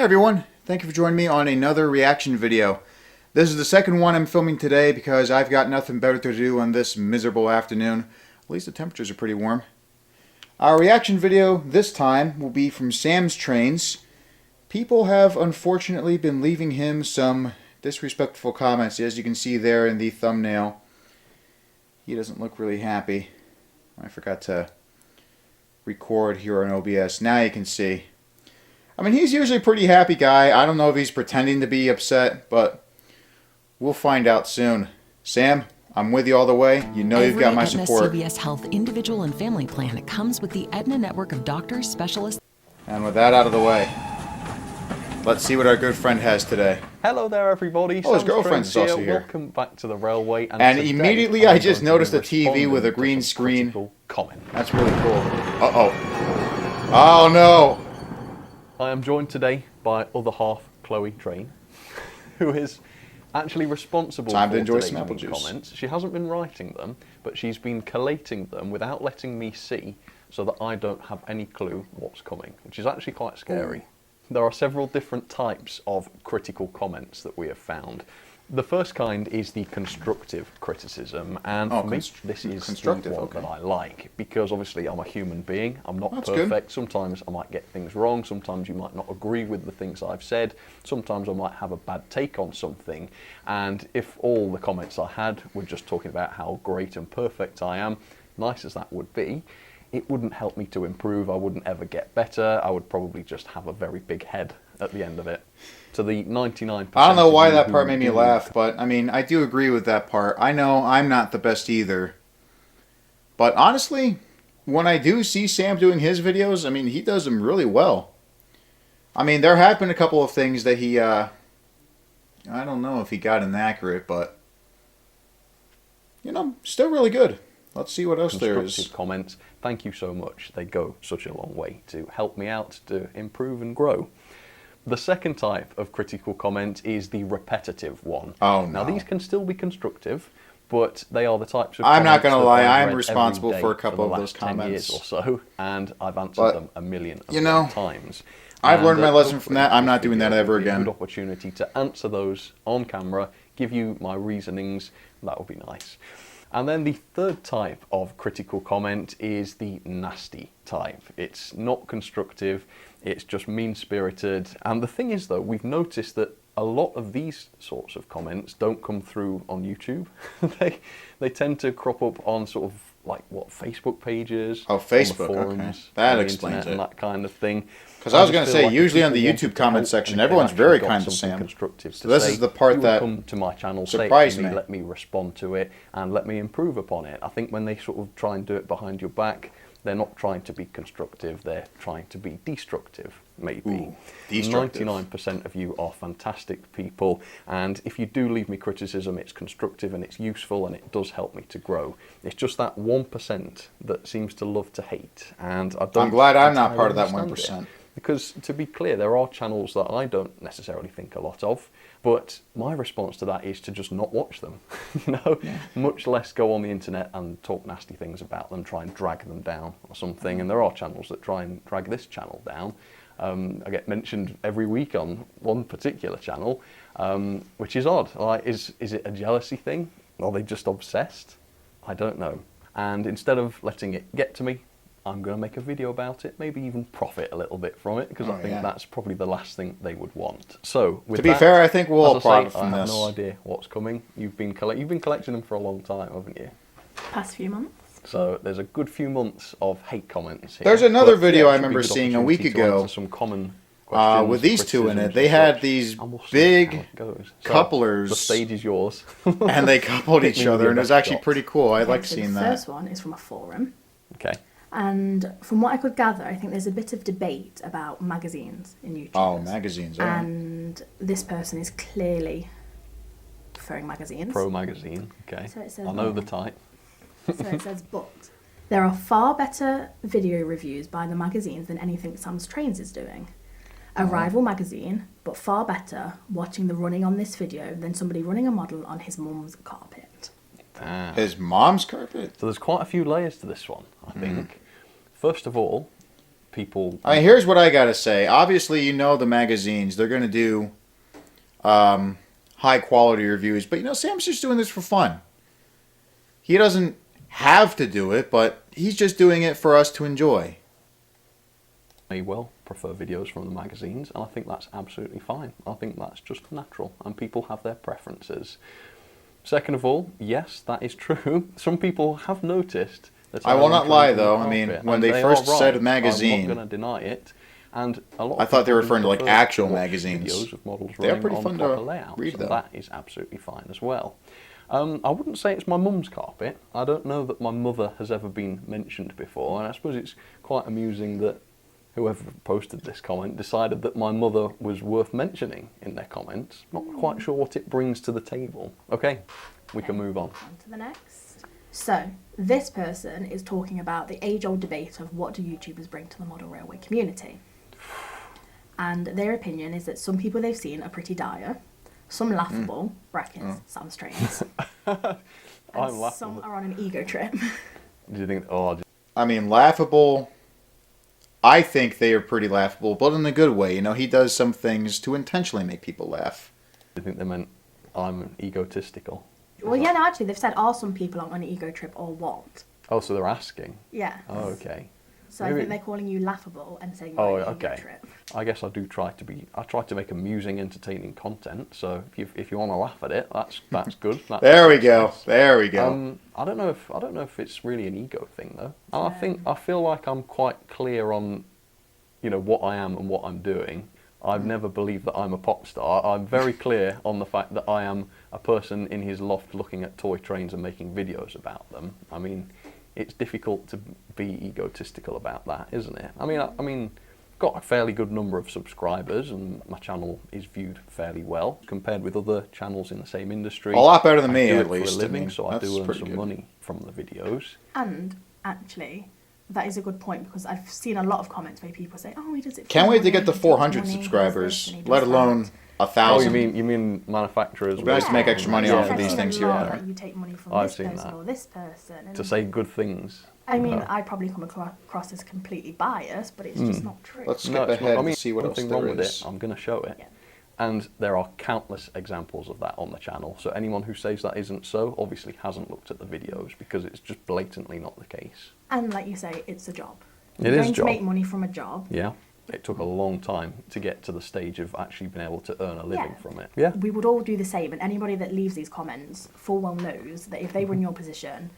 everyone, thank you for joining me on another reaction video. This is the second one I'm filming today because I've got nothing better to do on this miserable afternoon. At least the temperatures are pretty warm. Our reaction video this time will be from Sam'sTrains. People have unfortunately been leaving him some disrespectful comments, as you can see there in the thumbnail. He doesn't look really happy. I forgot to record here on OBS. Now you can see. I mean, he's usually a pretty happy guy. I don't know if he's pretending to be upset, but we'll find out soon. Sam, I'm with you all the way. You know you've got my support. Every Aetna CVS Health individual and family plan comes with the Aetna network of doctors, specialists. And with that out of the way, let's see what our good friend has today. Hello there, everybody. Oh, his girlfriend's also here. Welcome back to the railway. And immediately I just noticed a TV with a green screen. Comment. That's really cool. Uh-oh. Oh, no. I am joined today by other half Chloe Train, who is actually responsible for today's comments. She hasn't been writing them, but she's been collating them without letting me see, so that I don't have any clue what's coming, which is actually quite scary. Ooh. There are several different types of critical comments that we have found. The first kind is the constructive criticism, and for me, this is the one that I like, because obviously I'm a human being, I'm not perfect. Good. Sometimes I might get things wrong, sometimes you might not agree with the things I've said, sometimes I might have a bad take on something, and if all the comments I had were just talking about how great and perfect I am, nice as that would be, it wouldn't help me to improve, I wouldn't ever get better, I would probably just have a very big head at the end of it. To the 99%. I don't know why that part made me laugh, but I mean, I do agree with that part. I know I'm not the best either. But honestly, when I do see Sam doing his videos, I mean, he does them really well. I mean, there have been a couple of things that he, I don't know if he got inaccurate, but, you know, still really good. Let's see what else there is. Constructive comments, thank you so much. They go such a long way to help me out to improve and grow. The second type of critical comment is the repetitive one. Oh, no. Now, these can still be constructive, but they are the types of I'm not going to lie, I'm responsible for a couple of those comments. 10 years or so, and I've answered them a million times. I've learned my lesson from that. I'm not doing that ever again. A good opportunity to answer those on camera, give you my reasonings, that would be nice. And then the third type of critical comment is the nasty type. It's not constructive, it's just mean-spirited. And the thing is, though, we've noticed that a lot of these sorts of comments don't come through on YouTube. they tend to crop up on sort of like, what, Facebook pages? Oh, Facebook, forums, okay. That explains it. And that kind of thing. Because I was going to say, usually on the YouTube comment section, everyone's very kind to Sam. So this is the part that come to my channel, surprised me. Let me respond to it, and let me improve upon it. I think when they sort of try and do it behind your back, they're not trying to be constructive, they're trying to be destructive, maybe. Ooh, destructive. 99% of you are fantastic people, and if you do leave me criticism, it's constructive and it's useful and it does help me to grow. It's just that 1% that seems to love to hate, and I'm glad I'm not part of that 1%. Because, to be clear, there are channels that I don't necessarily think a lot of, but my response to that is to just not watch them, much less go on the internet and talk nasty things about them, try and drag them down or something, and there are channels that try and drag this channel down. I get mentioned every week on one particular channel, which is odd. Like, is it a jealousy thing? Are they just obsessed? I don't know. And instead of letting it get to me, I'm going to make a video about it, maybe even profit a little bit from it, because I think that's probably the last thing they would want. So, with to be fair, I think we'll all profit from this. I have no idea what's coming. You've been collecting them for a long time, haven't you? Past few months. So there's a good few months of hate comments here. There's another video I remember seeing a week ago. Some common questions, with these two in it. They had these big couplers. The stage is yours. And they coupled each other, and it was actually pretty cool. I like seeing that. The first one is from a forum. Okay. And from what I could gather, I think there's a bit of debate about magazines in YouTube. Oh, magazines. Right. And this person is clearly preferring magazines. Pro magazine, okay. So it says, I know the type. So it says, but there are far better video reviews by the magazines than anything Sam'sTrains is doing. A rival magazine, but far better watching the running on this video than somebody running a model on his mum's carpet. His mom's carpet? So there's quite a few layers to this one, I think. First of all, people... I mean, here's what I gotta say. Obviously, you know the magazines, they're gonna do high quality reviews, but you know, Sam's just doing this for fun. He doesn't have to do it, but he's just doing it for us to enjoy. May well prefer videos from the magazines, and I think that's absolutely fine. I think that's just natural, and people have their preferences. Second of all, yes, that is true. Some people have noticed that I will not lie, though. I mean, when they first said magazine, I'm not going to deny it. And a lot of I thought they were referring to like prefer actual to watch magazines. videos of models They're running pretty on fun proper to layouts, read, and though. that is absolutely fine as well. I wouldn't say it's my mum's carpet. I don't know that my mother has ever been mentioned before, and I suppose it's quite amusing that whoever posted this comment decided that my mother was worth mentioning in their comments. Not quite sure what it brings to the table. Okay, we can move on. On to the next. So, this person is talking about the age-old debate of what do YouTubers bring to the model railway community. And their opinion is that some people they've seen are pretty dire, some laughable, brackets, Sam'sTrains, and I'm laughable. some are on an ego trip. Do you think, oh, I mean, laughable. I think they are pretty laughable, but in a good way. You know, he does some things to intentionally make people laugh. do you think they meant I'm egotistical? Well, yeah, no, actually, they've said, are some people on an ego trip or what? Oh, so they're asking. Yeah. Oh, okay. So I Maybe- think they're calling you laughable and saying Oh, you're on an ego okay. trip. I guess I do try to be. I try to make amusing, entertaining content. So if you want to laugh at it, that's good. That's There we go. There we go. I don't know if it's really an ego thing though. And I feel like I'm quite clear on, you know, what I am and what I'm doing. I've never believed that I'm a pop star. I'm very clear on the fact that I am a person in his loft looking at toy trains and making videos about them. I mean, it's difficult to be egotistical about that, isn't it? I mean, got a fairly good number of subscribers, and my channel is viewed fairly well compared with other channels in the same industry. A lot better than me, I do at it least. for a living, I mean, so I that's do earn pretty some good. money from the videos. And actually, that is a good point because I've seen a lot of comments where people say, "Oh, he does it." For Can't wait to money, get to he takes 400 money, he does subscribers, this and he does let alone that." 1,000. Oh, you mean manufacturers? It'd be nice to make extra money Yeah, off of I've these seen things a here lot and there. that you take money from I've this seen person that. or this person. And To say good things. I mean, I'd probably come across as completely biased, but it's just not true. Let's skip No, it's ahead not. I mean, to see what else nothing there wrong with is. it. I'm going to show it. Yeah. And there are countless examples of that on the channel. So anyone who says that isn't so obviously hasn't looked at the videos because it's just blatantly not the case. And like you say, it's a job. It You're is a going to job. make money from a job. Yeah. It took a long time to get to the stage of actually being able to earn a living Yeah. from it. Yeah. We would all do the same, and anybody that leaves these comments full well knows that if they were in your position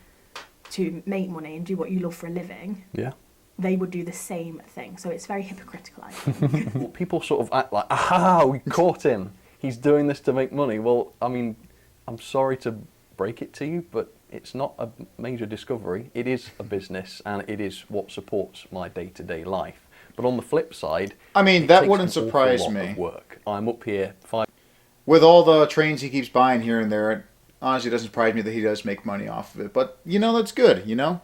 to make money and do what you love for a living, Yeah. they would do the same thing. So it's very hypocritical, I think. Well, people sort of act like, aha, we caught him. He's doing this to make money. Well, I mean, I'm sorry to break it to you, but it's not a major discovery. It is a business, and it is what supports my day-to-day life. But on the flip side, I mean, it that takes wouldn't an awful surprise lot me. of work. I'm up here With all the trains he keeps buying here and there, it honestly doesn't surprise me that he does make money off of it. But, you know, that's good, you know?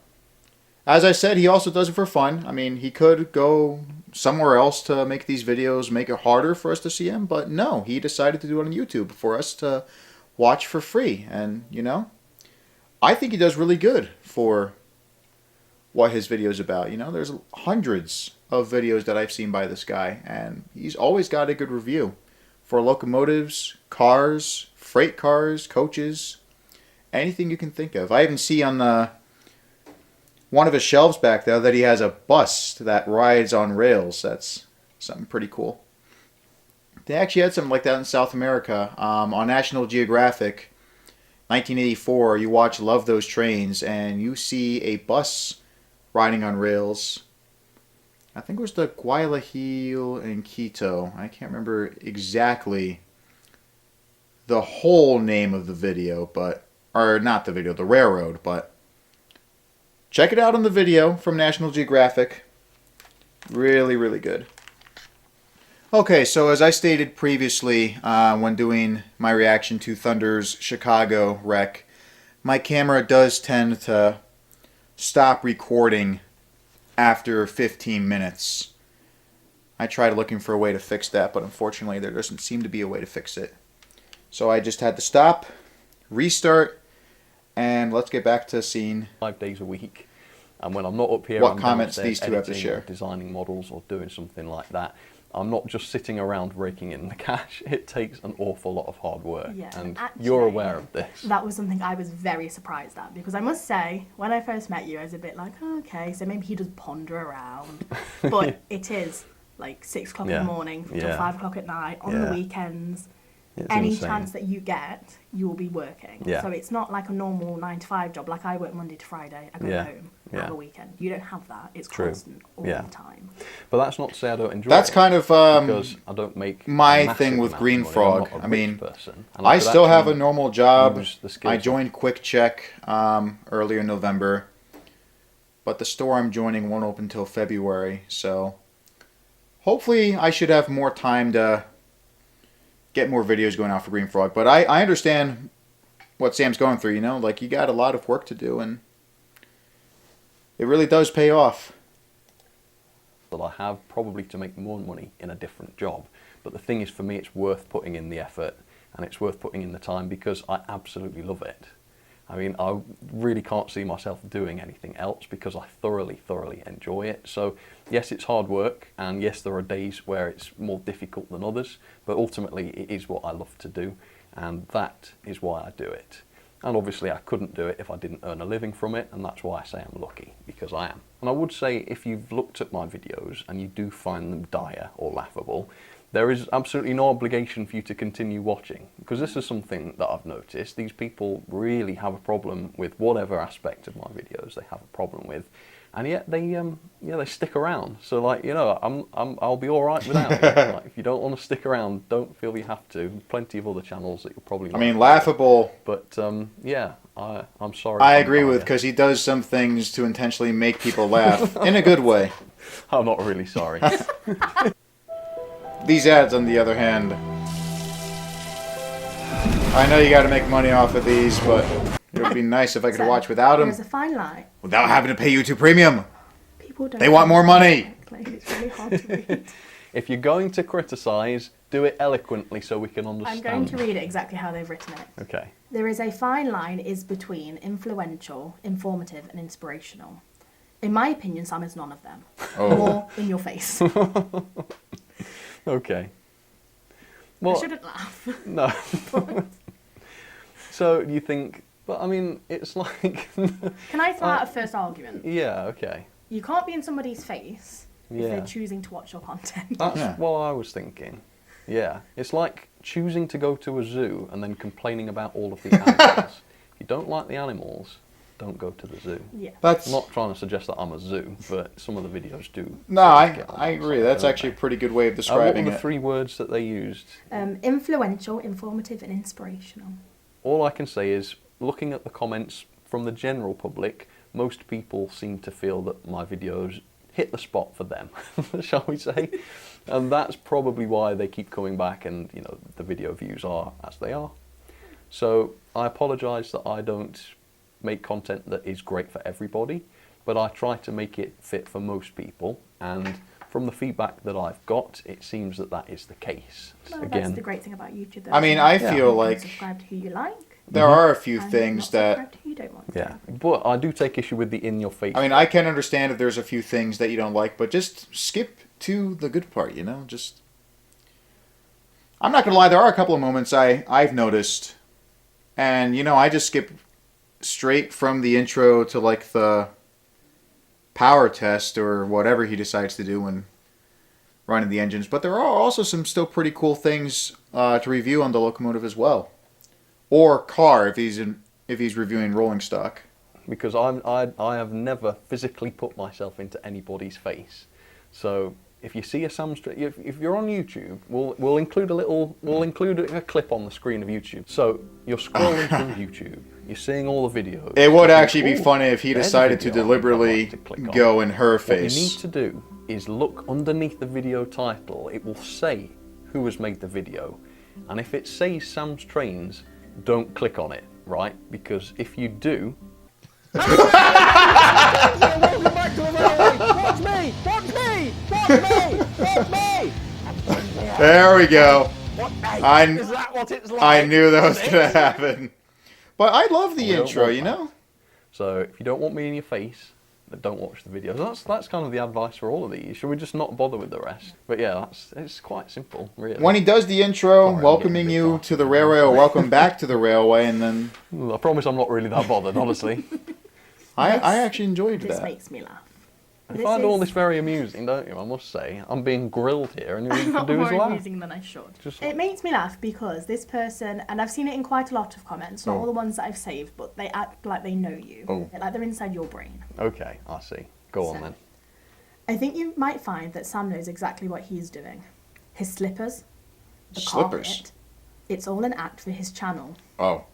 As I said, he also does it for fun. I mean, he could go somewhere else to make these videos, make it harder for us to see him. But no, he decided to do it on YouTube for us to watch for free. And, you know, I think he does really good for what his video is about. You know, there's hundreds of videos that I've seen by this guy, and he's always got a good review for locomotives, cars, freight cars, coaches, anything you can think of. I even see on the one of his shelves back there that he has a bus that rides on rails. That's something pretty cool. They actually had something like that in South America on National Geographic, 1984. You watch Love Those Trains, and you see a bus riding on rails. I think it was the Guayaquil and Quito. I can't remember exactly the whole name of the video, or not the video, the railroad, but check it out on the video from National Geographic. Really, really good. Okay, so as I stated previously when doing my reaction to Thunder's Chicago wreck, my camera does tend to stop recording after 15 minutes. I tried looking for a way to fix that, but unfortunately there doesn't seem to be a way to fix it. So I just had to stop, restart, and let's get back to seeing 5 days a week. And when I'm not up here, what I'm comments downstairs these two have to editing or share. designing models or doing something like that. I'm not just sitting around raking in the cash. It takes an awful lot of hard work, Yeah, and actually, you're aware of this. That was something I was very surprised at, because I must say, when I first met you, I was a bit like, oh, okay, so maybe he does ponder around. But it is like 6 o'clock in the morning till 5 o'clock at night, on the weekends. It's Any insane. chance that you get, you will be working. Yeah. So it's not like a normal 9 to 5 job. Like I work Monday to Friday, I go home, have a weekend. You don't have that. It's constant all the time. But that's not to say I don't enjoy That's it. kind of because I don't make my massive thing with amounts Green of money. Frog. I'm not a I rich mean, person, and I I could still have a actually normal job. use the skills I joined Quick Check earlier in November, but the store I'm joining won't open until February, so hopefully I should have more time to get more videos going out for Green Frog. But I understand what Sam's going through, you know? Like, you got a lot of work to do, and it really does pay off. that I have probably to make more money in a different job. But the thing is, for me, it's worth putting in the effort and it's worth putting in the time because I absolutely love it. I mean, I really can't see myself doing anything else because I thoroughly enjoy it. So yes, it's hard work, and yes, there are days where it's more difficult than others, but ultimately it is what I love to do, and that is why I do it. And obviously I couldn't do it if I didn't earn a living from it, and that's why I say I'm lucky, because I am. And I would say, if you've looked at my videos and you do find them dire or laughable, there is absolutely no obligation for you to continue watching, because this is something that I've noticed. These people really have a problem with whatever aspect of my videos they have a problem with, and yet they stick around. So, like, you know, I'll be all right without it. Like, if you don't want to stick around, don't feel you have to. Plenty of other channels that you'll probably. I mean, laughable. But yeah, I'm sorry. I agree with, because he does some things to intentionally make people laugh in a good way. I'm not really sorry. These ads, on the other hand, I know you got to make money off of these, but it would be nice if I could watch without them. There's a fine line. Without having to pay YouTube Premium. People don't. They want more money. Like, it's really hard to read. If you're going to criticise, do it eloquently so we can understand. I'm going to read it exactly how they've written it. Okay. There is a fine line is between influential, informative, and inspirational. In my opinion, Sam is none of them. Oh. More in your face. Okay. I Well, shouldn't laugh. no. So you think? But I mean, it's like. Can I throw out a first argument? Yeah. Okay. You can't be in somebody's face if Yeah. they're choosing to watch your content. That's what I was thinking. Yeah. It's like choosing to go to a zoo and then complaining about all of the animals. If you don't like the animals, don't go to the zoo. Yeah. That's I'm not trying to suggest that I'm a zoo, but some of the videos do. no, I agree. That's actually a pretty good way of What describing were the it. 3 words that they used? Influential, informative, and inspirational. All I can say is, looking at the comments from the general public, most people seem to feel that my videos hit the spot for them, shall we say? And that's probably why they keep coming back, and you know, the video views are as they are. So I apologise that I don't make content that is great for everybody, but I try to make it fit for most people, and from the feedback that I've got, it seems that that is the case. Well, that's the great thing about YouTube, though. I mean, I feel You can like subscribe to who you like. there are a few and things not that... subscribe to who you don't want to. Yeah, but I do take issue with the in-your-face. I mean, I can understand if there's a few things that you don't like, but just skip to the good part, you know? Just... I'm not going to lie, there are a couple of moments I've noticed, and, you know, I just skip straight from the intro to, like, the power test or whatever he decides to do when running the engines. But there are also some still pretty cool things to review on the locomotive as well. Or car, if he's reviewing rolling stock. Because I have never physically put myself into anybody's face. So if you see a Sam'sTrains, if you're on YouTube, we'll include a clip on the screen of YouTube. So you're scrolling through YouTube, you're seeing all the videos. It would actually be funny if he there's a decided to video deliberately I'd like to click on. go in her What you need face. to do is look underneath the video title. It will say who has made the video, and if it says Sam'sTrains, don't click on it, right? Because if you do, Welcome back to the railway. Watch me! Watch me! Watch me! Watch me! There we go. What, hey, I- is that what it's like? I knew that was going to happen. But I love the We don't intro, want you that. know? so if you don't want me in your face, don't watch the videos. That's kind of the advice for all of these. Should we just not bother with the rest? But yeah, it's quite simple, really. When he does the intro, Sorry, welcoming you to the railway or welcome back to the railway, and then... I promise I'm not really that bothered, honestly. I actually enjoyed that. This makes me laugh. You find all this very amusing, don't you? I must say. I'm being grilled here, and you can do as more well. amusing than I should. It makes me laugh because this person, and I've seen it in quite a lot of comments, not all the ones that I've saved, but they act like they know you. Like they're inside your brain. Okay, I see. Go on then. I think you might find that Sam knows exactly what he's doing. His slippers, the Slippers? carpet, it's all an act for his channel. Oh.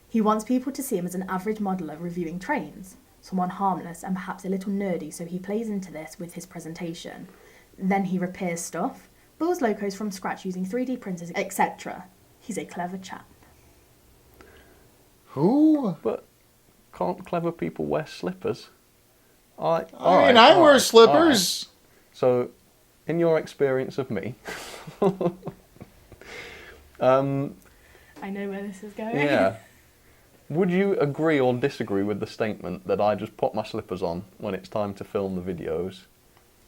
He wants people to see him as an average modeller reviewing trains. Someone harmless and perhaps a little nerdy, so he plays into this with his presentation. Then he repairs stuff, builds locos from scratch using 3D printers, etc. He's a clever chap. Who? But can't clever people wear slippers? I wear slippers. Right. So, in your experience of me... I know where this is going. Yeah. Would you agree or disagree with the statement that I just put my slippers on when it's time to film the videos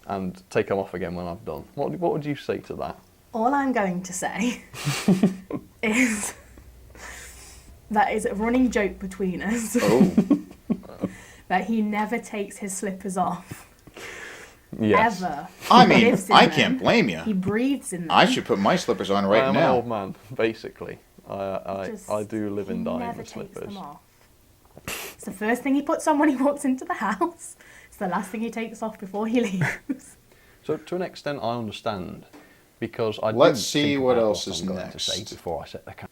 and take them off again when I've done? What would you say to that? All I'm going to say is that is a running joke between us. Oh. That he never takes his slippers off. Yes. Ever. I mean, I can't blame you. He breathes in them. I should put my slippers on right I'm now. an old man, basically. I do live and die in slippers. Takes them off. It's the first thing he puts on when he walks into the house. It's the last thing he takes off before he leaves. So to an extent, I understand, because I Let's do see think what about else what is I'm going next. to say before I set the camera.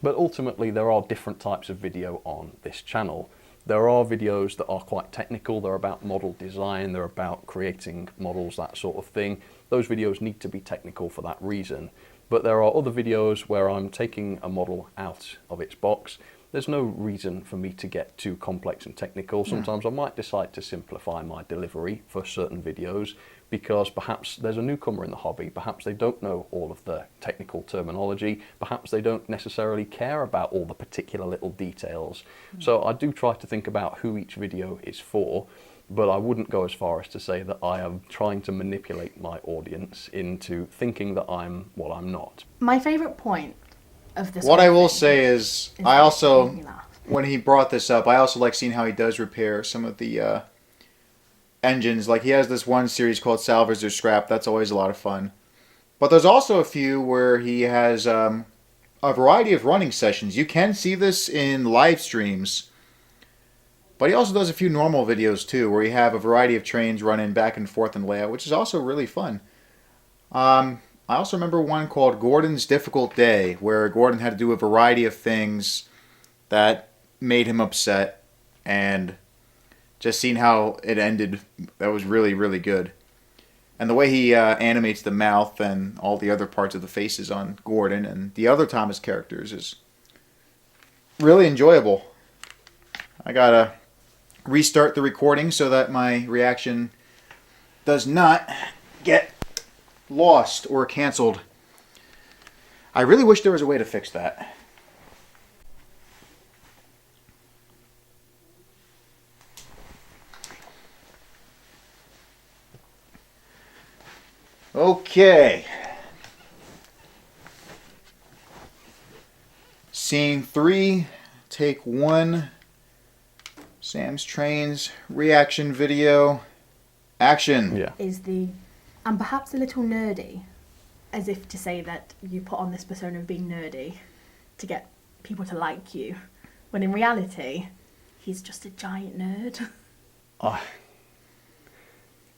But ultimately, there are different types of video on this channel. There are videos that are quite technical. They're about model design. They're about creating models, that sort of thing. Those videos need to be technical for that reason. But there are other videos where I'm taking a model out of its box. There's no reason for me to get too complex and technical. Sometimes I might decide to simplify my delivery for certain videos because perhaps there's a newcomer in the hobby. Perhaps they don't know all of the technical terminology. Perhaps they don't necessarily care about all the particular little details. So I do try to think about who each video is for. But I wouldn't go as far as to say that I am trying to manipulate my audience into thinking that I'm what I'm not. My favourite point of this. What I will say is I also, when he brought this up, I also like seeing how he does repair some of the engines. Like he has this one series called Salvage or Scrap. That's always a lot of fun. But there's also a few where he has a variety of running sessions. You can see this in live streams. But he also does a few normal videos too, where you have a variety of trains running back and forth in layout, which is also really fun. I also remember one called Gordon's Difficult Day, where Gordon had to do a variety of things that made him upset, and just seeing how it ended, that was really, really good. And the way he animates the mouth and all the other parts of the faces on Gordon and the other Thomas characters is really enjoyable. I gotta restart the recording so that my reaction does not get lost or canceled. I really wish there was a way to fix that. Okay. Scene 3, take 1. Sam's Trains reaction video. Action. Yeah. Is the, and perhaps a little nerdy, as if to say that you put on this persona of being nerdy to get people to like you, when in reality, he's just a giant nerd.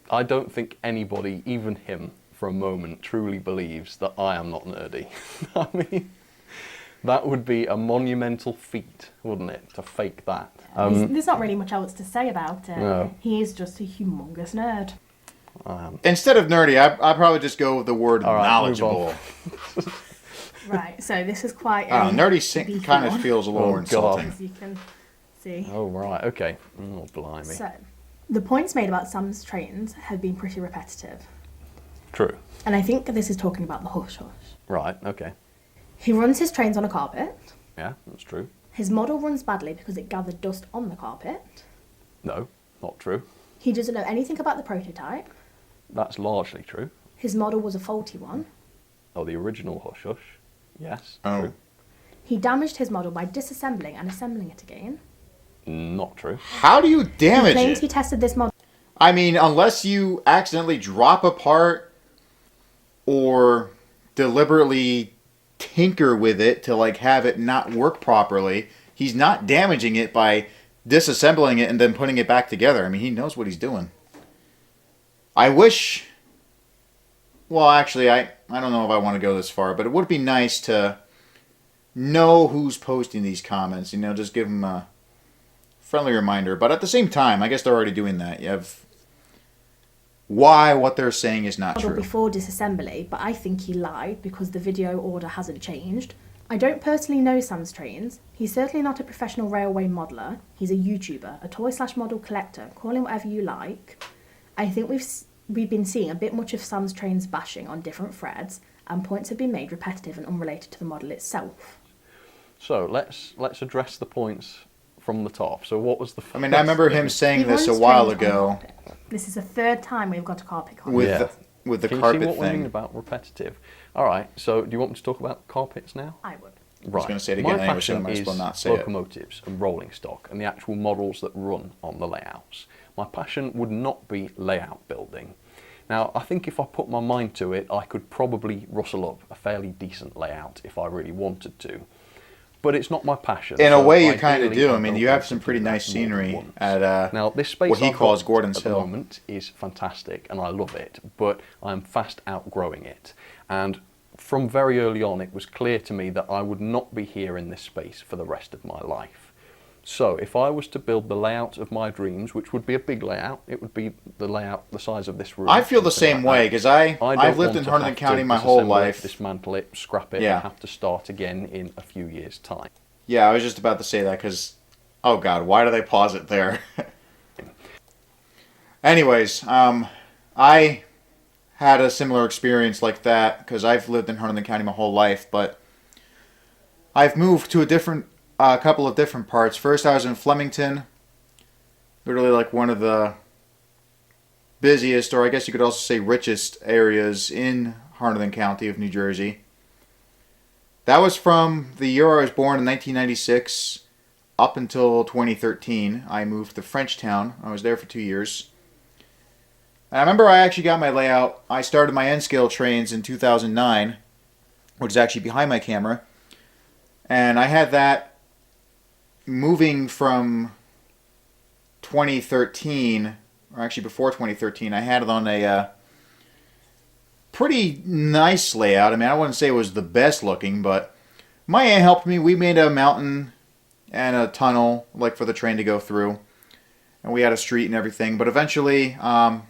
I don't think anybody, even him, for a moment, truly believes that I am not nerdy. I mean, that would be a monumental feat, wouldn't it, to fake that? There's not really much else to say about it. No. He is just a humongous nerd. Instead of nerdy, I'd probably just go with the word All right, knowledgeable. Right, so this is quite nerdy kind of feels a little insulting. as you can see. Oh, right, okay. Oh, blimey. So, the points made about Sam's trains have been pretty repetitive. True. And I think this is talking about the hush hush. Right, okay. He runs his trains on a carpet. Yeah, that's true. His model runs badly because it gathered dust on the carpet. No, not true. He doesn't know anything about the prototype. That's largely true. His model was a faulty one. Oh, the original Hush Hush. Yes, Oh. true. He damaged his model by disassembling and assembling it again. Not true. How do you damage He claims it? he tested this model. I mean, unless you accidentally drop a part or deliberately tinker with it to like have it not work properly, he's not damaging it by disassembling it and then putting it back together. I mean, he knows what he's doing. I wish... Well, actually, I don't know if I want to go this far, but it would be nice to know who's posting these comments. You know, just give them a friendly reminder. But at the same time, I guess they're already doing that. You have why what they're saying is not true. Before disassembly, but I think he lied because the video order hasn't changed. I don't personally know Sam'sTrains. He's certainly not a professional railway modeller. He's a YouTuber, a toy/model collector. Call him whatever you like. I think we've been seeing a bit much of Sam'sTrains bashing on different threads, and points have been made repetitive and unrelated to the model itself. So let's address the points from the top. So what was the first I mean, I remember him saying this a He runs while trains on ago carpet. This is the third time we've got a carpet comment. with Yeah. with the Can carpet you see what we mean thing. about repetitive? All right. So do you want me to talk about carpets now? I would. Right. gonna say it again My anyway, so I passion might as well is not say it. locomotives and rolling stock and the actual models that run on the layouts. My passion would not be layout building. Now, I think if I put my mind to it, I could probably rustle up a fairly decent layout if I really wanted to. But it's not my passion. In a so way, you kind of ideally, do. I I'm mean, gonna you have go some to pretty do that nice more than scenery once. at Now, this space what he I've calls got Gordon's at the Hill. moment is fantastic, and I love it. But I'm fast outgrowing it, and from very early on, it was clear to me that I would not be here in this space for the rest of my life. So if I was to build the layout of my dreams, which would be a big layout, it would be the layout the size of this room. I feel the something same like way that. because I I've don't lived want in to Harlan have to County my whole disassemble it, life. dismantle it, scrap it, Yeah. and have to start again in a few years' time. Yeah, I was just about to say that because, oh God, why do they pause it there? Anyways, I had a similar experience like that because I've lived in Harlan County my whole life, but I've moved to a couple of different parts. First, I was in Flemington, literally like one of the busiest, or I guess you could also say richest areas in Harlan County of New Jersey. That was from the year I was born in 1996 up until 2013. I moved to Frenchtown. I was there for 2 years. And I remember I actually got my layout. I started my N-scale trains in 2009, which is actually behind my camera. And I had that moving from 2013, or actually before 2013. I had it on a pretty nice layout. I mean, I wouldn't say it was the best looking, but my aunt helped me. We made a mountain and a tunnel, like for the train to go through, and we had a street and everything. But eventually, I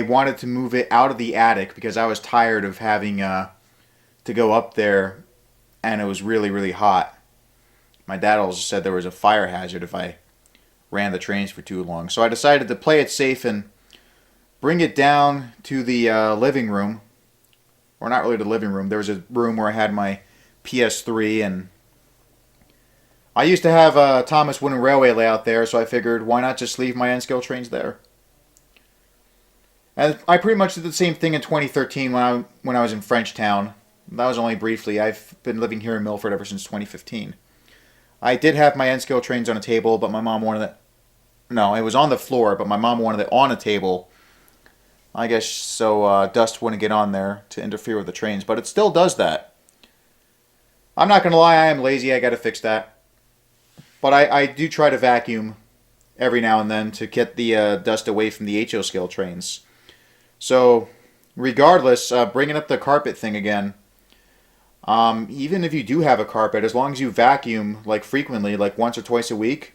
wanted to move it out of the attic because I was tired of having to go up there, and it was really, really hot. My dad also said there was a fire hazard if I ran the trains for too long. So I decided to play it safe and bring it down to the living room. Or not really the living room. There was a room where I had my PS3, and I used to have a Thomas Wooden Railway layout there, so I figured why not just leave my N-scale trains there. And I pretty much did the same thing in 2013 when I was in Frenchtown. That was only briefly. I've been living here in Milford ever since 2015. I did have my N-scale trains on a table, but my mom wanted it. No, it was on the floor, but my mom wanted it on a table. I guess so dust wouldn't get on there to interfere with the trains, but it still does that. I'm not going to lie, I am lazy. I got to fix that. But I do try to vacuum every now and then to get the dust away from the HO scale trains. So, regardless, bringing up the carpet thing again, even if you do have a carpet, as long as you vacuum like frequently, like once or twice a week,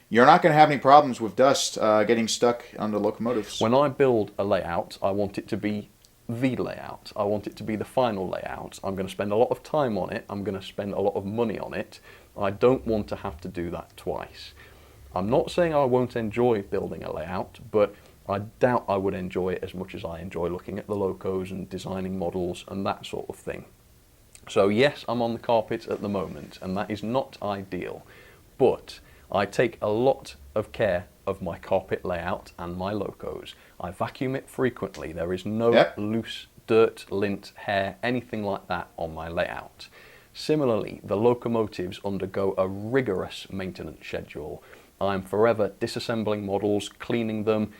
you're not going to have any problems with dust getting stuck on the locomotives. When I build a layout, I want it to be the layout. I want it to be the final layout. I'm going to spend a lot of time on it. I'm going to spend a lot of money on it. I don't want to have to do that twice. I'm not saying I won't enjoy building a layout, but I doubt I would enjoy it as much as I enjoy looking at the locos and designing models and that sort of thing. So yes, I'm on the carpet at the moment, and that is not ideal, but I take a lot of care of my carpet layout and my locos. I vacuum it frequently. There is no loose dirt, lint, hair, anything like that on my layout. Similarly, the locomotives undergo a rigorous maintenance schedule. I'm forever disassembling models, cleaning them,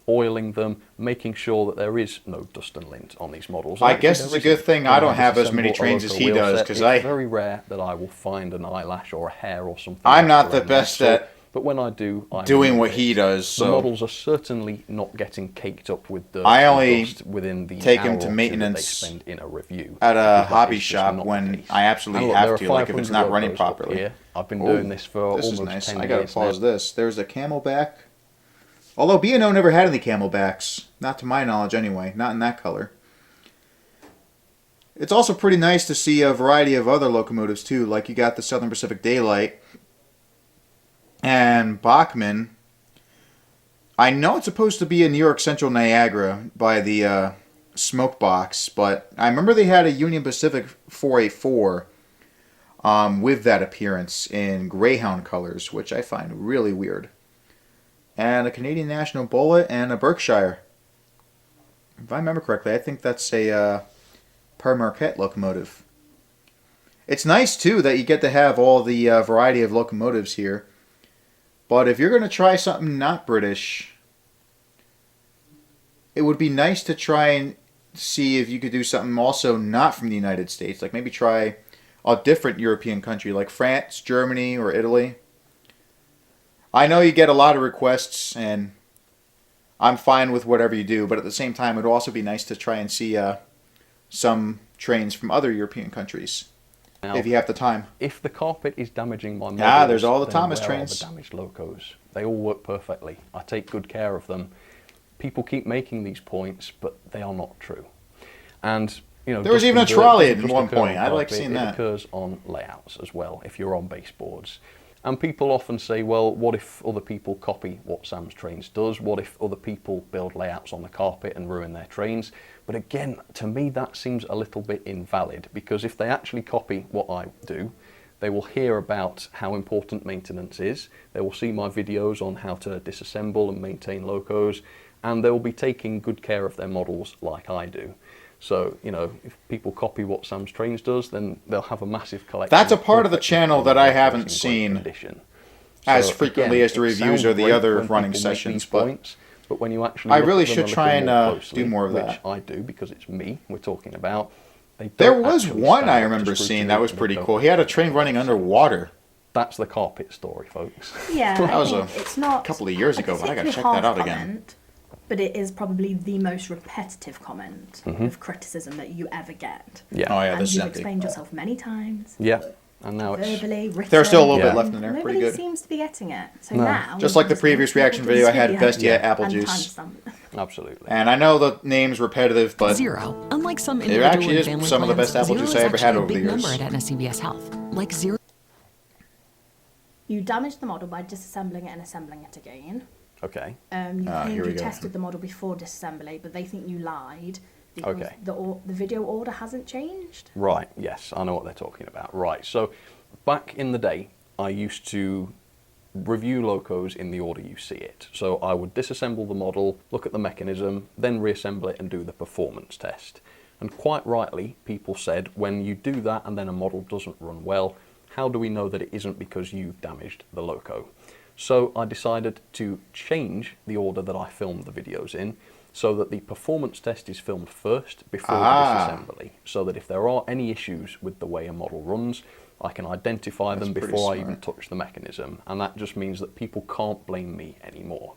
oiling them, making sure that there is no dust and lint on these models. I guess it's a good thing I don't have as many trains as he does, because it's very rare that I will find an eyelash or a hair or something. I'm not the best at but when I do, I'm doing what he does. So the models are certainly not getting caked up with dirt. I only dust within the take hour him to or two maintenance that they spend in a review at a because hobby it's just shop not when the case. I absolutely And look, have there are to, like if it's 500 not running locos up properly. here. I've been doing this for this almost is nice. 10 I gotta years pause now. this. There's a Camelback. Although B&O never had any Camelbacks, not to my knowledge anyway, not in that color. It's also pretty nice to see a variety of other locomotives too, like you got the Southern Pacific Daylight and Bachmann. I know it's supposed to be a New York Central Niagara by the smoke box, but I remember they had a Union Pacific 484 with that appearance in Greyhound colors, which I find really weird. And a Canadian National Bullet and a Berkshire. If I remember correctly, I think that's a Per Marquette locomotive. It's nice, too, that you get to have all the variety of locomotives here. But if you're going to try something not British, it would be nice to try and see if you could do something also not from the United States. Like maybe try a different European country like France, Germany, or Italy. I know you get a lot of requests, and I'm fine with whatever you do, but at the same time, it would also be nice to try and see some trains from other European countries, now, if you have the time. If the carpet is damaging my models, there's all the then Thomas where trains. are the damaged locos? They all work perfectly. I take good care of them. People keep making these points, but they are not true. And you know, there was even a trolley at one point. I like seeing that. It occurs on layouts as well, if you're on baseboards. And people often say, well, what if other people copy what Sam's Trains does? What if other people build layouts on the carpet and ruin their trains? But again, to me, that seems a little bit invalid, because if they actually copy what I do, they will hear about how important maintenance is. They will see my videos on how to disassemble and maintain locos, and they will be taking good care of their models like I do. So, you know, if people copy what Sam's Trains does, then they'll have a massive collection. That's a part of the channel that I haven't seen as frequently as the reviews or the other running sessions, but when you actually I really should try and do more of that. Which I do, because it's me we're talking about. There was one I remember seeing that was pretty cool. He had a train running underwater. That's the carpet story, folks. Yeah, that was it's not couple of years ago, but I gotta check that out again. But it is probably the most repetitive comment of criticism that you ever get. Yeah. Oh yeah, and this is you've empty. explained yourself many times. Yeah. And now verbally, written. There's still a little bit left in there. Nobody Pretty good. seems to be getting it. So now, just like the previous reaction video, I had best yet apple juice. Absolutely. And I know the name's repetitive, but Zero. Unlike some it individual actually and is family some of the plans, best apple zero juice is I ever had actually a over the big years. number at Aetna CVS Health. Like zero. You damaged the model by disassembling it and assembling it again. Okay. You claimed you tested the model before disassembly, but they think you lied because the video order hasn't changed. Right, yes, I know what they're talking about. Right, so back in the day, I used to review locos in the order you see it. So I would disassemble the model, look at the mechanism, then reassemble it and do the performance test. And quite rightly, people said, when you do that and then a model doesn't run well, how do we know that it isn't because you've damaged the loco? So I decided to change the order that I filmed the videos in, so that the performance test is filmed first before the disassembly, so that if there are any issues with the way a model runs, I can identify them before I even touch the mechanism, and that just means that people can't blame me anymore.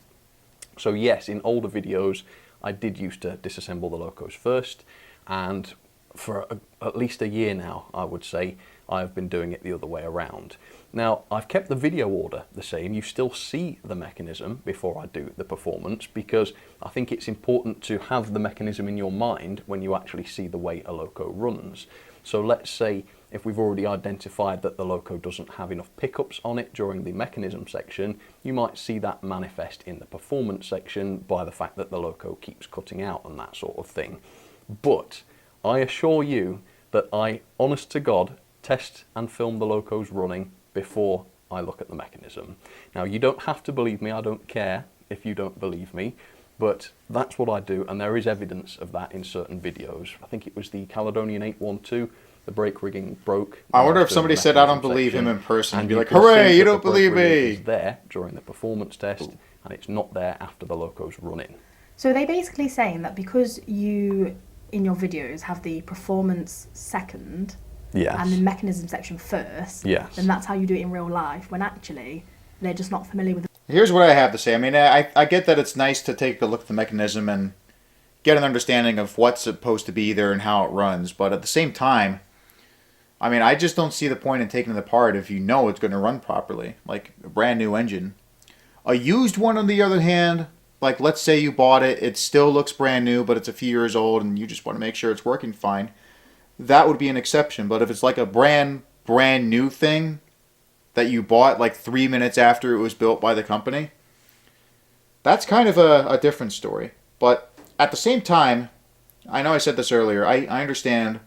So yes, in older videos, I did used to disassemble the locos first, and for at least a year now, I would say, I've been doing it the other way around. Now, I've kept the video order the same. You still see the mechanism before I do the performance, because I think it's important to have the mechanism in your mind when you actually see the way a loco runs. So let's say if we've already identified that the loco doesn't have enough pickups on it during the mechanism section, you might see that manifest in the performance section by the fact that the loco keeps cutting out and that sort of thing. But I assure you that I, honest to God, test and film the locos running before I look at the mechanism. Now, you don't have to believe me, I don't care if you don't believe me, but that's what I do, and there is evidence of that in certain videos. I think it was the Caledonian 812, the brake rigging broke. I wonder if somebody said, I don't believe him in person, and you'd be like, hooray, you don't believe me! It's there during the performance test, and it's not there after the loco's running. So are they basically saying that because you, in your videos, have the performance second, yes, and the mechanism section first, yes, then that's how you do it in real life, when actually they're just not familiar with it? Here's what I have to say. I mean, I get that it's nice to take a look at the mechanism and get an understanding of what's supposed to be there and how it runs, but at the same time, I mean, I just don't see the point in taking it apart if you know it's going to run properly, like a brand new engine. A used one, on the other hand, like let's say you bought it, it still looks brand new, but it's a few years old and you just want to make sure it's working fine, that would be an exception. But if it's like a brand new thing that you bought like 3 minutes after it was built by the company, that's kind of a different story. But at the same time, I know I said this earlier, I understand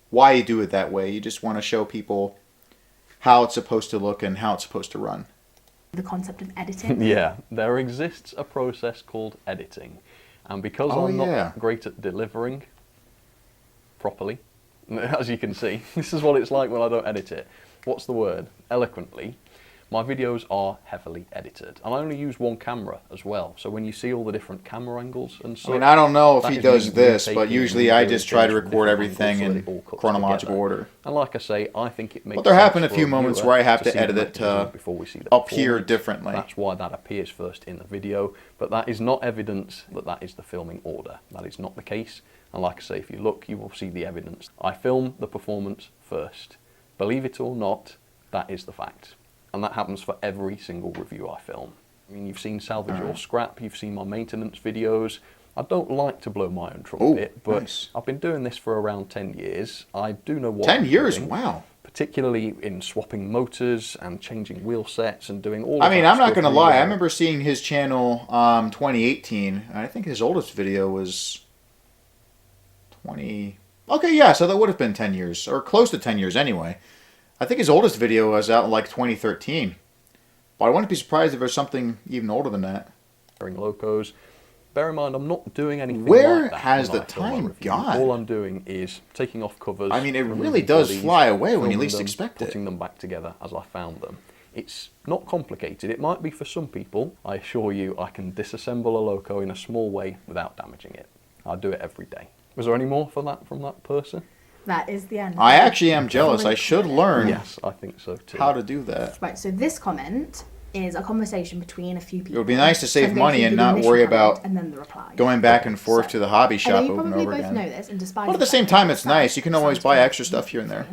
why you do it that way. You just want to show people how it's supposed to look and how it's supposed to run. The concept of editing? Yeah, there exists a process called editing. And because I'm not great at delivering properly, as you can see, this is what it's like when I don't edit it. What's the word? Eloquently. My videos are heavily edited. And I only use one camera as well. So when you see all the different camera angles and so, I mean, I don't know if he does this, but usually I just try to record everything in chronological order. And like I say, I think it makes sense. But there happen a few moments where I have to edit it to appear differently. That's why that appears first in the video. But that is not evidence that that is the filming order. That is not the case. And like I say, if you look, you will see the evidence. I film the performance first. Believe it or not, that is the fact. And that happens for every single review I film. I mean, you've seen Salvage or Scrap, you've seen my maintenance videos. I don't like to blow my own trumpet, but nice. I've been doing this for around 10 years. I do know what 10 years? Doing, wow. Particularly in swapping motors and changing wheel sets and doing all of that. I mean, I'm not going to lie. I remember seeing his channel 2018. I think his oldest video was 20... Okay, yeah, so that would have been 10 years, or close to 10 years anyway. I think his oldest video was out in like 2013. But I wouldn't be surprised if there's something even older than that. Locos. Bear in mind, I'm not doing anything Where like that has the time gone? All I'm doing is taking off covers. I mean, it really does fly away when you least expect it. Putting them back together as I found them. It's not complicated. It might be for some people. I assure you, I can disassemble a loco in a small way without damaging it. I do it every day. Was there any more for that from that person? That is the end. I actually am jealous. I should learn. Yes, I think so too. How to do that. Right, so this comment is a conversation between a few people. It would be nice to save money and not worry about and then the reply. Going back and forth to the hobby shop over and over again. You probably both know this, and despite but at the same time, it's nice. You can always buy extra stuff here and there.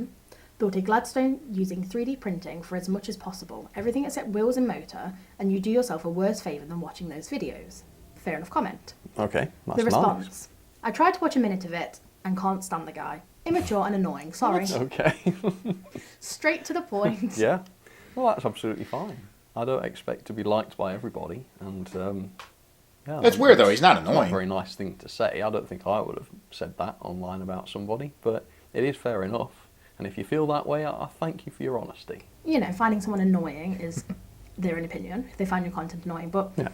Built a Gladstone using 3D printing for as much as possible. Everything except wheels and motor, and you do yourself a worse favour than watching those videos. Fair enough comment. Okay, that's the response. I tried to watch a minute of it and can't stand the guy. Immature and annoying, sorry. Okay. Straight to the point. Yeah. Well, that's absolutely fine. I don't expect to be liked by everybody, and yeah. It's weird though, he's not It's annoying. not a very nice thing to say. I don't think I would have said that online about somebody, but it is fair enough. And if you feel that way, I thank you for your honesty. You know, finding someone annoying is their own opinion, if they find your content annoying, but yeah.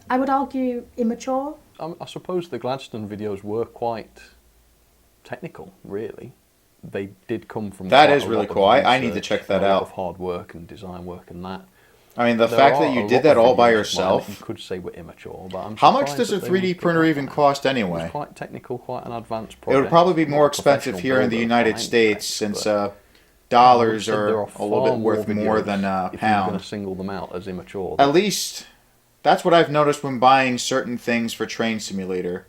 I would argue immature. I suppose the Gladstone videos were quite technical, really. They did come from that is really cool. I need to check that out. Of hard work and design work and that. I mean, the fact that you did that all by yourself. You could say we're immature, but I'm how much does a 3D printer even cost anyway? It's quite technical, quite an advanced product. It would probably be more expensive here in the United States since dollars are a little bit worth more than a if you're going pound. to single them out as immature. At least that's what I've noticed when buying certain things for Train Simulator.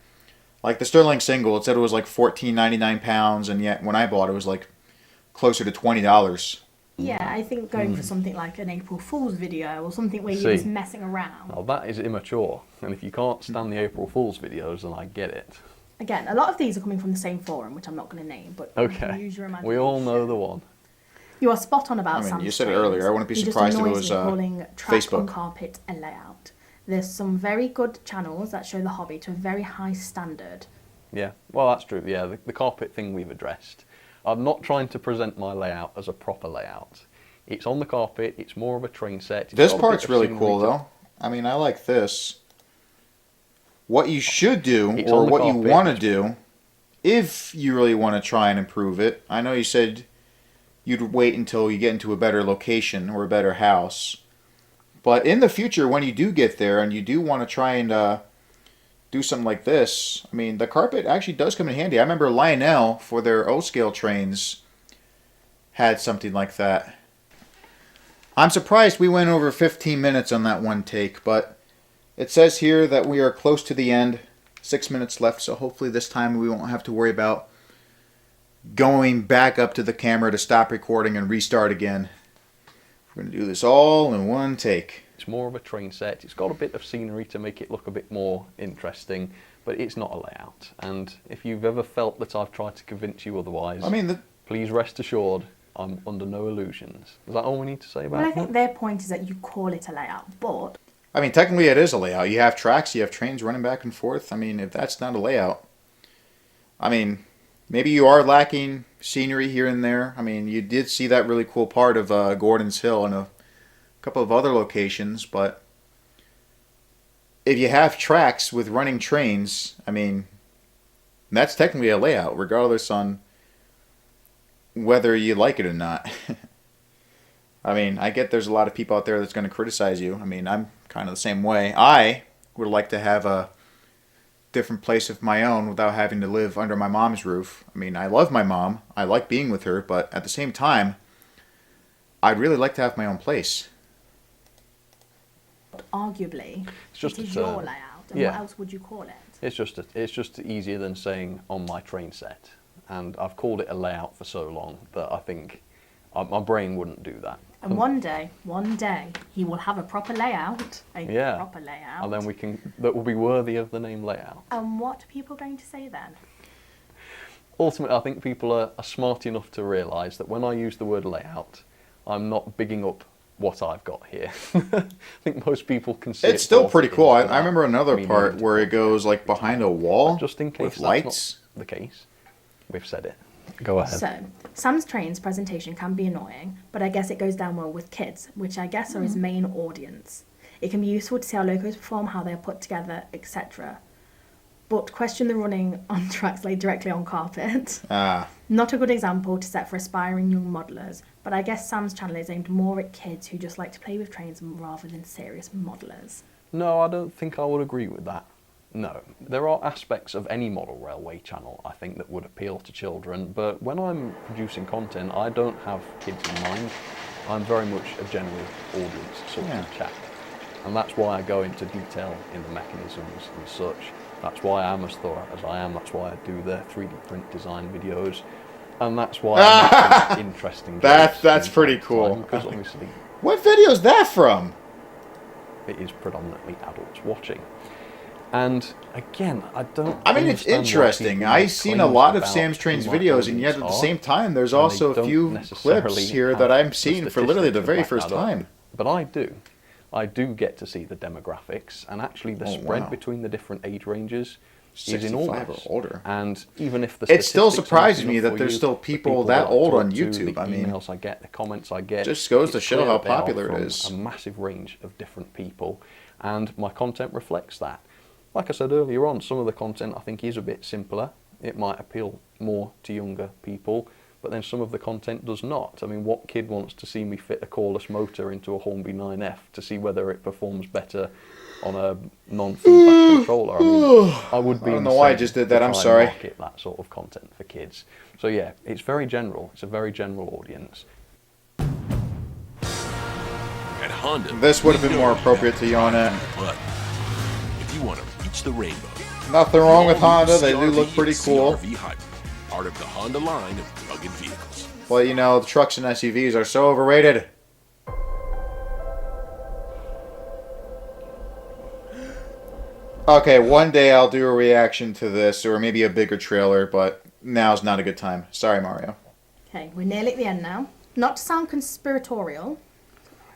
Like the Sterling single, it said it was like £14.99, and yet when I bought it, it was like closer to $20. Yeah, I think going for something like an April Fool's video or something where you're just messing around. Well, that is immature, and if you can't stand the April Fool's videos, then I get it. Again, a lot of these are coming from the same forum, which I'm not going to name, but okay. Use your imagination. We all know the one. You are spot on about you said it earlier. I wouldn't be surprised if it was calling track Facebook. On carpet a layout. There's some very good channels that show the hobby to a very high standard. Yeah, well, that's true. Yeah, the carpet thing we've addressed. I'm not trying to present my layout as a proper layout. It's on the carpet. It's more of a train set. This part's really cool, though. I mean, I like this. What you should do, or what you want to do, if you really want to try and improve it. I know you said you'd wait until you get into a better location or a better house. But in the future, when you do get there and you do want to try and do something like this, I mean, the carpet actually does come in handy. I remember Lionel, for their O-scale trains, had something like that. I'm surprised we went over 15 minutes on that one take, but it says here that we are close to the end. 6 minutes left, so hopefully this time we won't have to worry about going back up to the camera to stop recording and restart again. We're going to do this all in one take. It's more of a train set. It's got a bit of scenery to make it look a bit more interesting, but it's not a layout. And if you've ever felt that I've tried to convince you otherwise, please rest assured I'm under no illusions. Is that all we need to say about it? Well, I think their point is that you call it a layout, but... I mean, technically it is a layout. You have tracks, you have trains running back and forth. I mean, if that's not a layout... I mean, maybe you are lacking scenery here and there. I mean, you did see that really cool part of Gordon's Hill and a couple of other locations, but if you have tracks with running trains, I mean, that's technically a layout, regardless on whether you like it or not. I mean, I get there's a lot of people out there that's going to criticize you. I mean, I'm kind of the same way. I would like to have a different place of my own without having to live under my mom's roof. I mean, I love my mom. I like being with her, but at the same time, I'd really like to have my own place. Arguably, it is your layout, and what else would you call it? It's just easier than saying on my train set, and I've called it a layout for so long that I think my brain wouldn't do that. And one day, he will have a proper layout, proper layout, and then that will be worthy of the name layout. And what are people going to say then? Ultimately, I think people are smart enough to realise that when I use the word layout, I'm not bigging up what I've got here. I think most people can see it's still pretty cool. I remember another part where it goes like behind a wall just in case with that's lights. Not the case, we've said it. Go ahead. So, Sam's Trains presentation can be annoying, but I guess it goes down well with kids, which I guess are his main audience. It can be useful to see how locos perform, how they are put together, etc. But question the running on tracks laid directly on carpet. Not a good example to set for aspiring young modelers, but I guess Sam's channel is aimed more at kids who just like to play with trains rather than serious modelers. No, I don't think I would agree with that. No. There are aspects of any model railway channel, I think, that would appeal to children, but when I'm producing content, I don't have kids in mind. I'm very much a general audience sort of chap. And that's why I go into detail in the mechanisms and such. That's why I'm as thorough as I am. That's why I do the 3D print design videos. And that's why I make interesting jokes. That's pretty cool. Because obviously... What video is that from? It is predominantly adults watching. And again, I mean, it's interesting. I've seen a lot of Sam's Trains videos, and yet at the same time, there's also a few clips here that I'm seeing for literally the very first time. But I do get to see the demographics, and actually the spread between the different age ranges is enormous. Or older. And even if the it still surprises me that there's still people that old on YouTube. The emails I get, the comments I get, just goes to show how popular it is. A massive range of different people, and my content reflects that. Like I said earlier on, some of the content I think is a bit simpler. It might appeal more to younger people, but then some of the content does not. I mean, what kid wants to see me fit a coreless motor into a Hornby 9F to see whether it performs better on a non-feedback controller? I mean, I would be. I don't know why I just did that. I'm sorry. Market that sort of content for kids. So yeah, it's very general. It's a very general audience. At Honda, this would have been more appropriate to yawn at. But if you want to reach the rainbow, nothing wrong with Honda. They do look pretty cool. CR-V Hybrid, part of the Honda line of rugged vehicles. Well, you know, the trucks and SUVs are so overrated. Okay, one day I'll do a reaction to this, or maybe a bigger trailer, but now's not a good time. Sorry, Mario. Okay, we're nearly at the end now. Not to sound conspiratorial.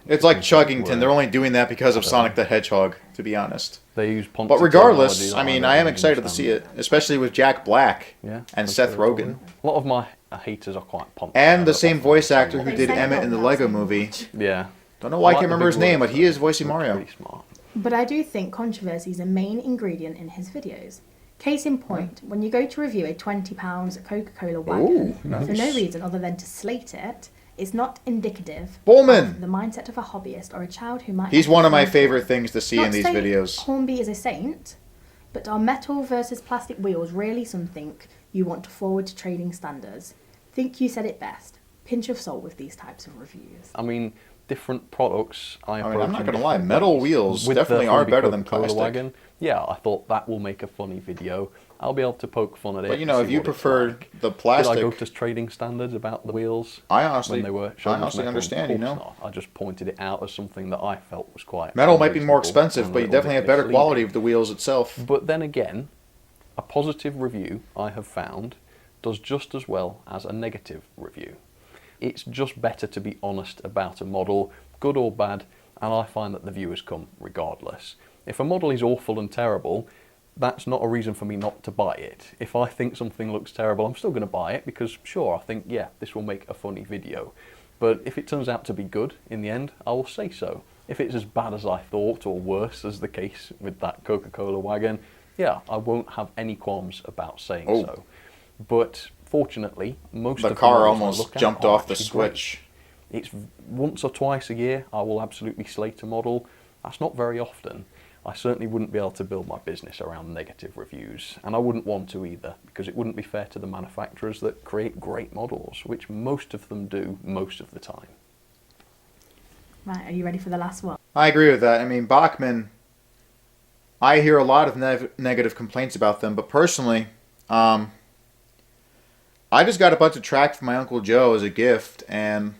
It's like Chuggington. They're only doing that because of Sonic the Hedgehog, to be honest. They use but regardless, I mean, I am excited to see it, especially with Jack Black and Seth Rogen. A lot of my haters are quite pumped. And the same voice actor who did Emmett in the Lego movie. Yeah. Don't know why I can't remember his name, but he is voicing Mario. Pretty smart. But I do think controversy is a main ingredient in his videos. Case in point, when you go to review a £20 Coca-Cola wagon for no reason other than to slate it, it's not indicative of the mindset of a hobbyist or a child who might... He's one of my favorite things to see in these videos. Hornby is a saint, but are metal versus plastic wheels really something you want to forward to trading standards? Think you said it best. Pinch of salt with these types of reviews. I mean, different products. I'm not going to lie, metal wheels definitely are better than plastic. Wagon. Yeah, I thought that will make a funny video. I'll be able to poke fun at it. But you know, if you prefer the plastic... Did I go to trading standards about the wheels? I honestly understand, you know. I just pointed it out as something that I felt was quite... Metal might be more expensive, but you definitely have better quality of the wheels itself. But then again, a positive review, I have found, does just as well as a negative review. It's just better to be honest about a model, good or bad, and I find that the viewers come regardless. If a model is awful and terrible, that's not a reason for me not to buy it. If I think something looks terrible, I'm still going to buy it because, sure, I think, yeah, this will make a funny video. But if it turns out to be good in the end, I will say so. If it's as bad as I thought or worse, as the case with that Coca-Cola wagon, yeah, I won't have any qualms about saying so. But fortunately, most of the car almost jumped off the switch. It's once or twice a year I will absolutely slate a model. That's not very often. I certainly wouldn't be able to build my business around negative reviews, and I wouldn't want to either, because it wouldn't be fair to the manufacturers that create great models, which most of them do most of the time. Right, are you ready for the last one? I agree with that. I mean, Bachmann, I hear a lot of negative complaints about them, but personally, I just got a bunch of track from my Uncle Joe as a gift, and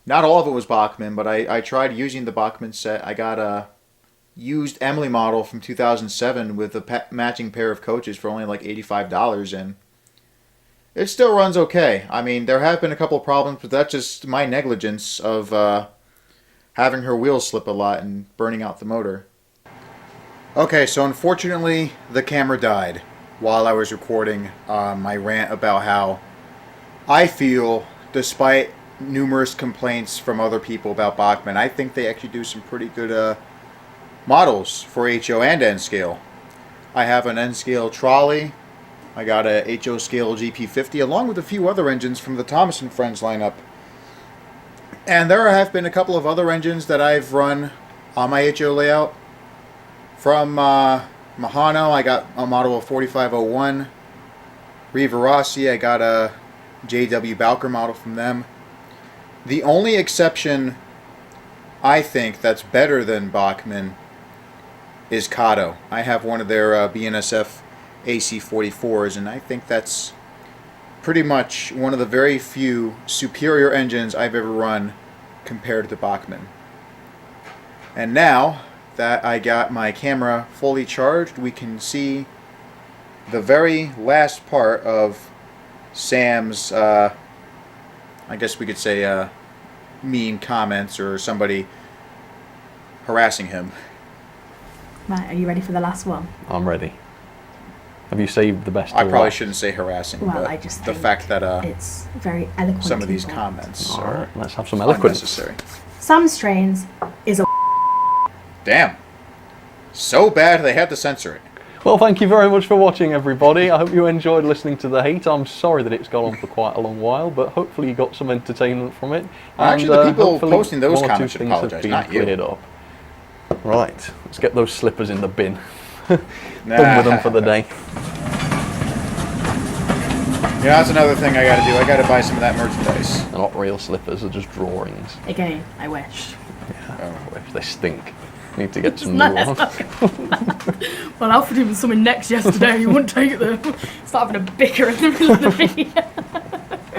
not all of it was Bachmann, but I tried using the Bachmann set. I got a used Emily model from 2007 with a matching pair of coaches for only like $85, and it still runs okay. I mean, there have been a couple of problems, but that's just my negligence of having her wheels slip a lot and burning out the motor. Okay, so unfortunately, the camera died while I was recording my rant about how I feel, despite numerous complaints from other people about Bachmann, I think they actually do some pretty good models for HO and N scale. I have an N scale trolley. I got a HO scale GP50 along with a few other engines from the Thomas & Friends lineup. And there have been a couple of other engines that I've run on my HO layout. From Mahano, I got a model of 4501. Riva Rossi, I got a JW Bowker model from them. The only exception I think that's better than Bachmann is Kato. I have one of their BNSF AC44s, and I think that's pretty much one of the very few superior engines I've ever run compared to Bachmann. And now that I got my camera fully charged, we can see the very last part of Sam's, I guess we could say, mean comments or somebody harassing him. Right, are you ready for the last one? I'm ready. Have you saved the best? I probably shouldn't say harassing, well, but I just the fact that it's very eloquent. Some of these comments are let's have some eloquence. Unnecessary. Sam'sTrains is a damn. So bad they had to censor it. Well, thank you very much for watching, everybody. I hope you enjoyed listening to the hate. I'm sorry that it's gone on for quite a long while, but hopefully you got some entertainment from it. Actually, the people posting those comments should apologize, not you. Up. Right, let's get those slippers in the bin. Done with them for the day. Yeah, that's another thing I gotta do. I gotta buy some of that merchandise. They're not real slippers, they're just drawings. Again, I wish. Yeah, I wish. They stink. Need to get some new ones. Well, I offered him something next yesterday, he wouldn't take them. Start having a bicker in the middle of the video.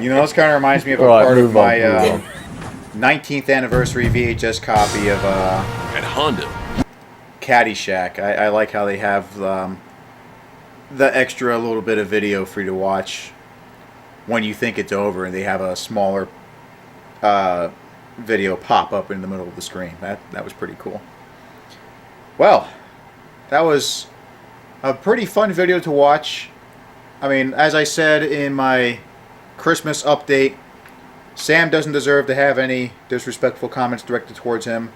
You know, this kind of reminds me of a part of my 19th anniversary VHS copy of at Honda Caddyshack. I like how they have the extra little bit of video for you to watch when you think it's over, and they have a smaller video pop up in the middle of the screen. That was pretty cool. Well, that was a pretty fun video to watch. I mean, as I said in my Christmas update. Sam doesn't deserve to have any disrespectful comments directed towards him.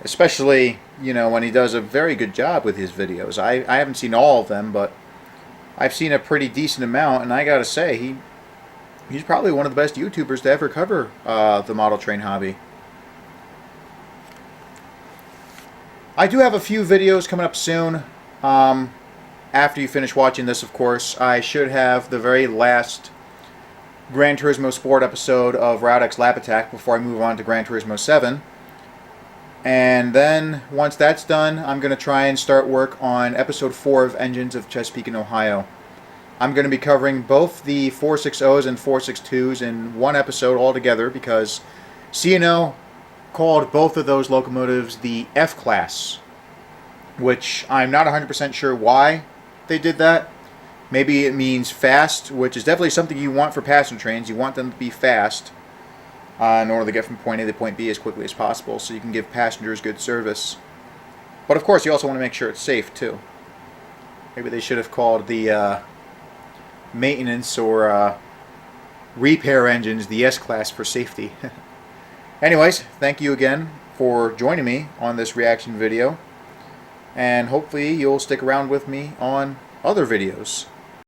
Especially, you know, when he does a very good job with his videos. I haven't seen all of them, but I've seen a pretty decent amount, and I gotta say, he's probably one of the best YouTubers to ever cover the model train hobby. I do have a few videos coming up soon. After you finish watching this, of course, I should have the very last Gran Turismo Sport episode of Route X Lap Attack before I move on to Gran Turismo 7. And then, once that's done, I'm going to try and start work on episode 4 of Engines of Chesapeake and Ohio. I'm going to be covering both the 460s and 462s in one episode altogether because C&O called both of those locomotives the F-Class, which I'm not 100% sure why they did that. Maybe it means fast, which is definitely something you want for passenger trains. You want them to be fast in order to get from point A to point B as quickly as possible so you can give passengers good service. But of course, you also want to make sure it's safe, too. Maybe they should have called the maintenance or repair engines the S-Class for safety. Anyways, thank you again for joining me on this reaction video. And hopefully you'll stick around with me on other videos.